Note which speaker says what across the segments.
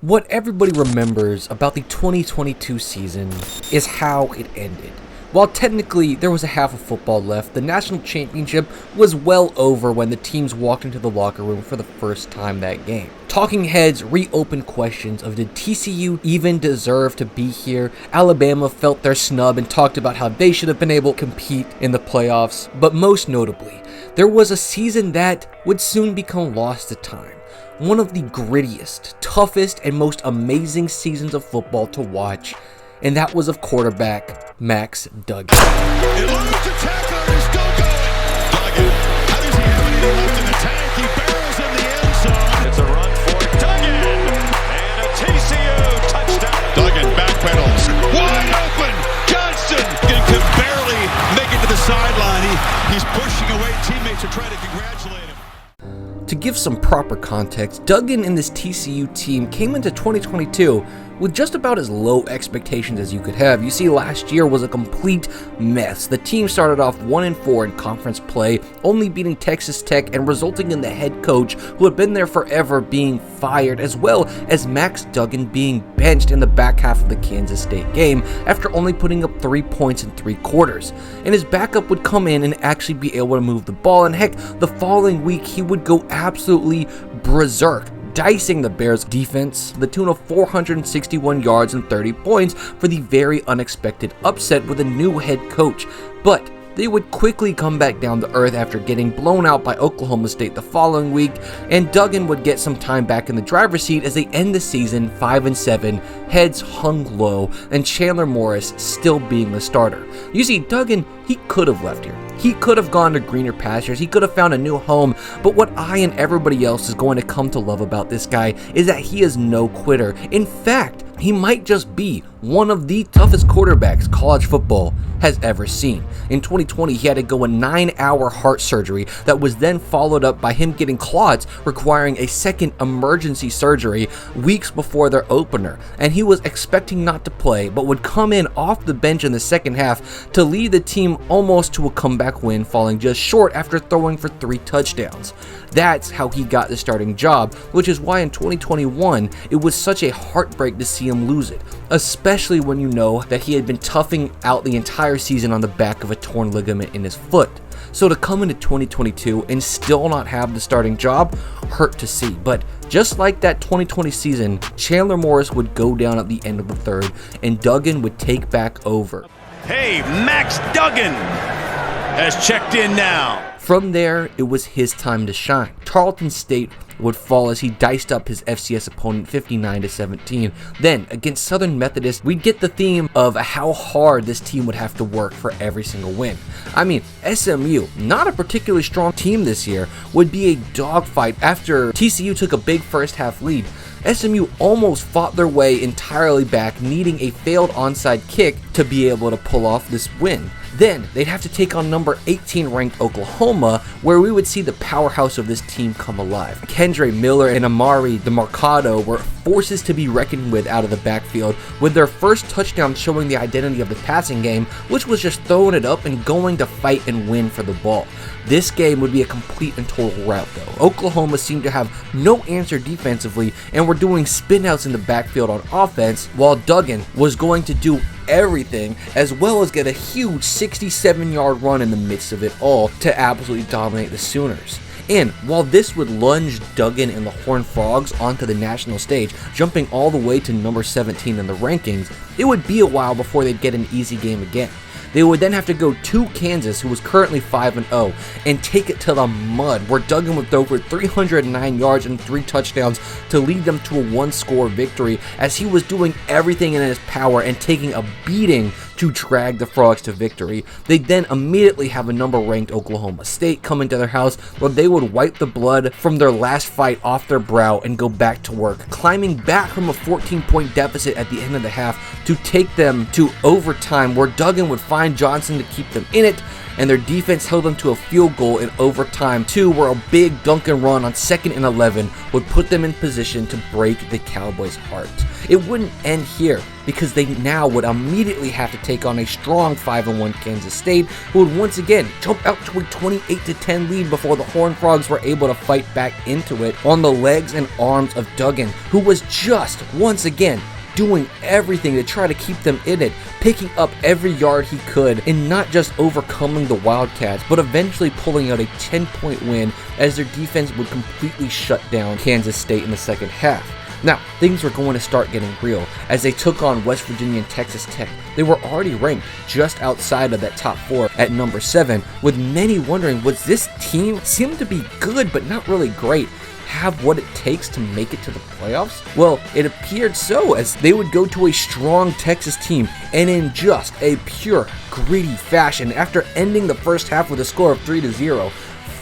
Speaker 1: What everybody remembers about the 2022 season is how it ended. While technically there was a half of football left, the national championship was well over when the teams walked into the locker room for the first time that game. Talking heads reopened questions of did TCU even deserve to be here? Alabama felt their snub and talked about how they should have been able to compete in the playoffs. But most notably, there was a season that would soon become lost to time. One of the grittiest, toughest, and most amazing seasons of football to watch, and that was of quarterback Max Duggan.
Speaker 2: Eludes a tackler and is still going. Duggan, how does he have anything left in the tank? He barrels in the end zone. It's a run for Duggan, and a TCU touchdown. Duggan backpedals, wide open. Johnston could barely make it to the sideline. He's pushing away teammates to try to congratulate him.
Speaker 1: To give some proper context, Duggan and this TCU team came into 2022 with just about as low expectations as you could have. You see, last year was a complete mess. The team started off 1-4 in conference play, only beating Texas Tech and resulting in the head coach, who had been there forever, being fired, as well as Max Duggan being benched in the back half of the Kansas State game after only putting up 3 points in 3 quarters. And his backup would come in and actually be able to move the ball, and heck, the following week he would go absolutely berserk, dicing the Bears' defense to the tune of 461 yards and 30 points for the very unexpected upset with a new head coach. But they would quickly come back down to earth after getting blown out by Oklahoma State the following week, and Duggan would get some time back in the driver's seat as they end the season 5-7, heads hung low, and Chandler Morris still being the starter. You see, Duggan, he could have left here. He could have gone to greener pastures, he could have found a new home, but what I and everybody else is going to come to love about this guy is that he is no quitter. In fact, he might just be one of the toughest quarterbacks college football has ever seen. In 2020, he had to go a 9-hour heart surgery that was then followed up by him getting clots, requiring a second emergency surgery weeks before their opener. And he was expecting not to play, but would come in off the bench in the second half to lead the team almost to a comeback win, falling just short after throwing for 3 touchdowns. That's how he got the starting job, which is why in 2021, it was such a heartbreak to see him lose it, especially when you know that he had been toughing out the entire season on the back of a torn ligament in his foot. So to come into 2022 and still not have the starting job hurt to see. But just like that 2020 season, Chandler Morris would go down at the end of the third and Duggan would take back over.
Speaker 2: Hey, Max Duggan has checked in now.
Speaker 1: From there, it was his time to shine. Tarleton State would fall as he diced up his FCS opponent 59-17. Then, against Southern Methodist, we'd get the theme of how hard this team would have to work for every single win. I mean, SMU, not a particularly strong team this year, would be a dogfight after TCU took a big first half lead. SMU almost fought their way entirely back, needing a failed onside kick to be able to pull off this win. Then, they'd have to take on number 18 ranked Oklahoma, where we would see the powerhouse of this team come alive. Kendre Miller and Amari DeMarcado were forces to be reckoned with out of the backfield, with their first touchdown showing the identity of the passing game, which was just throwing it up and going to fight and win for the ball. This game would be a complete and total rout though. Oklahoma seemed to have no answer defensively and were doing spin outs in the backfield on offense, while Duggan was going to do everything as well as get a huge 67-yard run in the midst of it all to absolutely dominate the Sooners. And while this would lunge Duggan and the Horned Frogs onto the national stage, jumping all the way to number 17 in the rankings, it would be a while before they'd get an easy game again. They would then have to go to Kansas, who was currently 5-0, and take it to the mud, where Duggan would throw for 309 yards and 3 touchdowns to lead them to a 1-score victory, as he was doing everything in his power and taking a beating to drag the Frogs to victory. They'd then immediately have a number-ranked Oklahoma State come into their house, where they would wipe the blood from their last fight off their brow and go back to work, climbing back from a 14-point deficit at the end of the half to take them to overtime, where Duggan would find Johnson to keep them in it, and their defense held them to a field goal in overtime too, where a big dunk and run on 2nd and 11 would put them in position to break the Cowboys' heart. It wouldn't end here, because they now would immediately have to take on a strong 5-1 Kansas State, who would once again jump out to a 28-10 lead before the Horned Frogs were able to fight back into it on the legs and arms of Duggan, who was just once again doing everything to try to keep them in it, picking up every yard he could, and not just overcoming the Wildcats, but eventually pulling out a 10-point win as their defense would completely shut down Kansas State in the second half. Now, things were going to start getting real as they took on West Virginia and Texas Tech. They were already ranked just outside of that top 4 at number 7, with many wondering, was this team seemed to be good but not really great, have what it takes to make it to the playoffs? Well, it appeared so, as they would go to a strong Texas team and in just a pure gritty fashion, after ending the first half with a score of 3-0,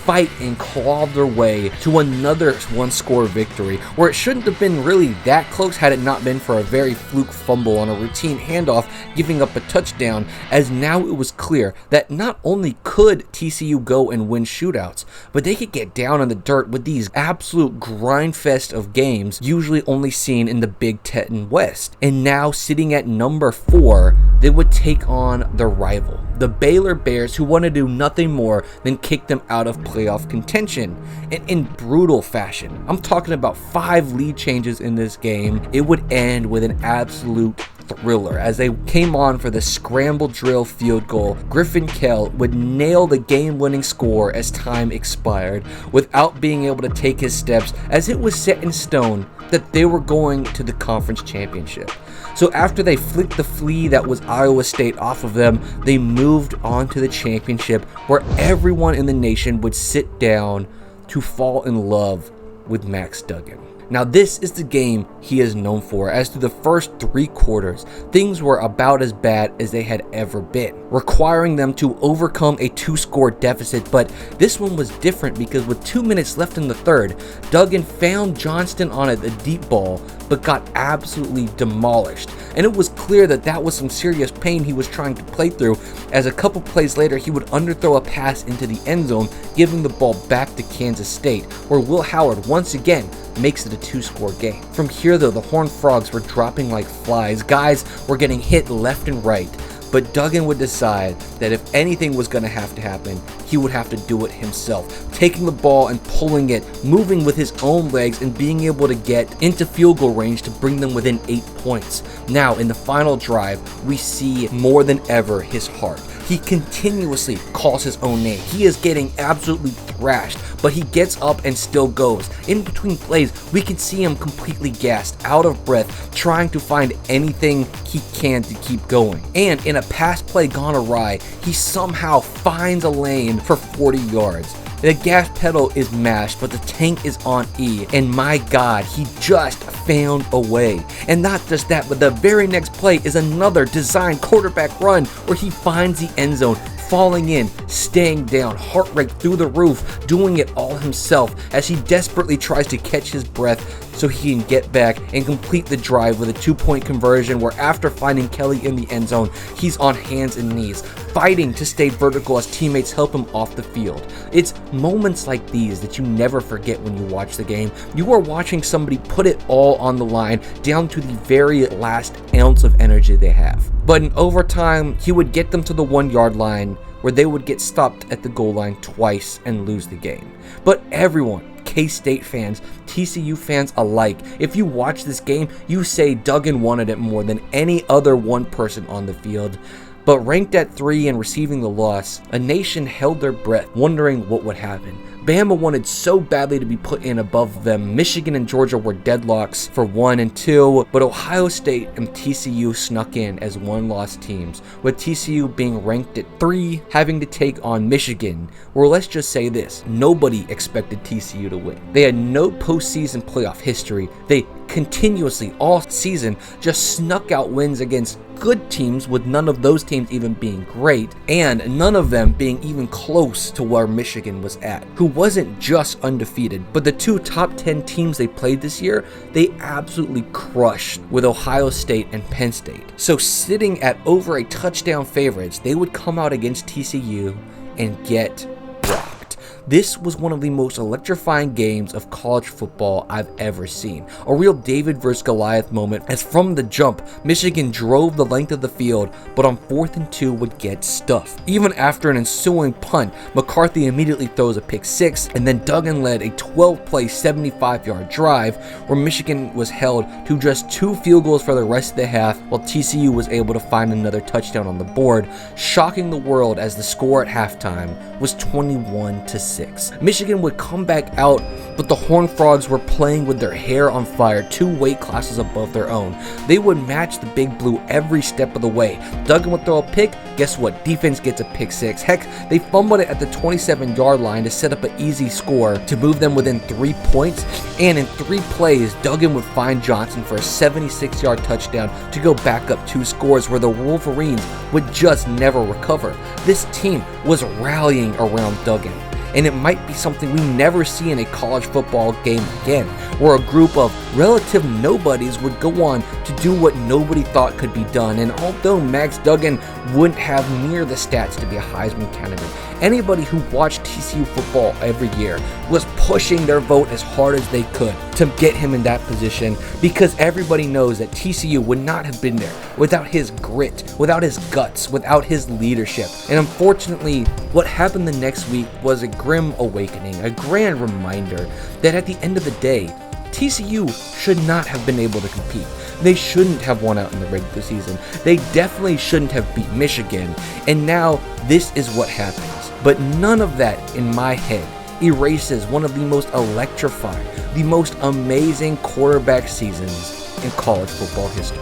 Speaker 1: fight and claw their way to another one-score victory, where it shouldn't have been really that close had it not been for a very fluke fumble on a routine handoff, giving up a touchdown, as now it was clear that not only could TCU go and win shootouts, but they could get down in the dirt with these absolute grind fest of games usually only seen in the Big Ten West. And now, sitting at number 4, they would take on their rival, the Baylor Bears, who want to do nothing more than kick them out of playoff contention, and in brutal fashion. I'm talking about 5 lead changes in this game. It would end with an absolute thriller as they came on for the scramble drill field goal. Griffin Kell would nail the game-winning score as time expired without being able to take his steps, as it was set in stone that they were going to the conference championship. So after they flicked the flea that was Iowa State off of them, they moved on to the championship, where everyone in the nation would sit down to fall in love with Max Duggan. Now, this is the game he is known for, as through the first 3 quarters, things were about as bad as they had ever been, requiring them to overcome a 2-score deficit. But this one was different, because with 2 minutes left in the third, Duggan found Johnston on a deep ball, but got absolutely demolished. And it was clear that that was some serious pain he was trying to play through, as a couple plays later he would underthrow a pass into the end zone, giving the ball back to Kansas State, where Will Howard once again makes it a 2-score game. From here though, the Horned Frogs were dropping like flies. Guys were getting hit left and right, but Duggan would decide that if anything was going to happen, he would have to do it himself, taking the ball and pulling it, moving with his own legs, and being able to get into field goal range to bring them within 8 points. Now, in the final drive, we see more than ever his heart. He continuously calls his own name. He is getting absolutely thrashed, but he gets up and still goes. In between plays, we can see him completely gassed, out of breath, trying to find anything he can to keep going. And in a pass play gone awry, he somehow finds a lane for 40 yards. The gas pedal is mashed, but the tank is on E, and my God, he just found a way. And not just that, but the very next play is another designed quarterback run where he finds the end zone, falling in, staying down, heart rate through the roof, doing it all himself as he desperately tries to catch his breath so he can get back and complete the drive with a 2-point conversion, where after finding Kelly in the end zone, he's on hands and knees, fighting to stay vertical as teammates help him off the field. It's moments like these that you never forget when you watch the game. You are watching somebody put it all on the line, down to the very last ounce of energy they have. But in overtime, he would get them to the 1-yard line, where they would get stopped at the goal line twice and lose the game. But everyone, K-State fans, TCU fans alike, if you watch this game, you say Duggan wanted it more than any other one person on the field. But ranked at 3 and receiving the loss, a nation held their breath, wondering what would happen. Bama wanted so badly to be put in above them. Michigan and Georgia were deadlocks for 1 and 2, but Ohio State and TCU snuck in as 1-loss teams, with TCU being ranked at 3, having to take on Michigan, where let's just say this, nobody expected TCU to win. They had no postseason playoff history. They continuously, all season, just snuck out wins against good teams, with none of those teams even being great, and none of them being even close to where Michigan was at, who wasn't just undefeated, but the 2 top 10 teams they played this year, they absolutely crushed with Ohio State and Penn State. So sitting at over a touchdown favorites, they would come out against TCU and get rocked. This was one of the most electrifying games of college football I've ever seen. A real David versus Goliath moment, as from the jump, Michigan drove the length of the field, but on 4th and 2 would get stuffed. Even after an ensuing punt, McCarthy immediately throws a pick six, and then Duggan led a 12-play, 75-yard drive where Michigan was held to just 2 field goals for the rest of the half, while TCU was able to find another touchdown on the board, shocking the world as the score at halftime was 21-6. Michigan would come back out, but the Horned Frogs were playing with their hair on fire 2 weight classes above their own. They would match the Big Blue every step of the way. Duggan would throw a pick, guess what? Defense gets a pick six. Heck, they fumbled it at the 27-yard line to set up an easy score to move them within 3 points, and in 3 plays, Duggan would find Johnson for a 76-yard touchdown to go back up 2 scores where the Wolverines would just never recover. This team was rallying around Duggan, and it might be something we never see in a college football game again, where a group of relative nobodies would go on to do what nobody thought could be done. And although Max Duggan wouldn't have near the stats to be a Heisman candidate, anybody who watched TCU football every year was pushing their vote as hard as they could to get him in that position, because everybody knows that TCU would not have been there without his grit, without his guts, without his leadership. And unfortunately, what happened the next week was a grim awakening, a grand reminder that at the end of the day, TCU should not have been able to compete. They shouldn't have won out in the regular season. They definitely shouldn't have beat Michigan. And now this is what happens. But none of that, in my head, erases one of the most electrifying, the most amazing quarterback seasons in college football history.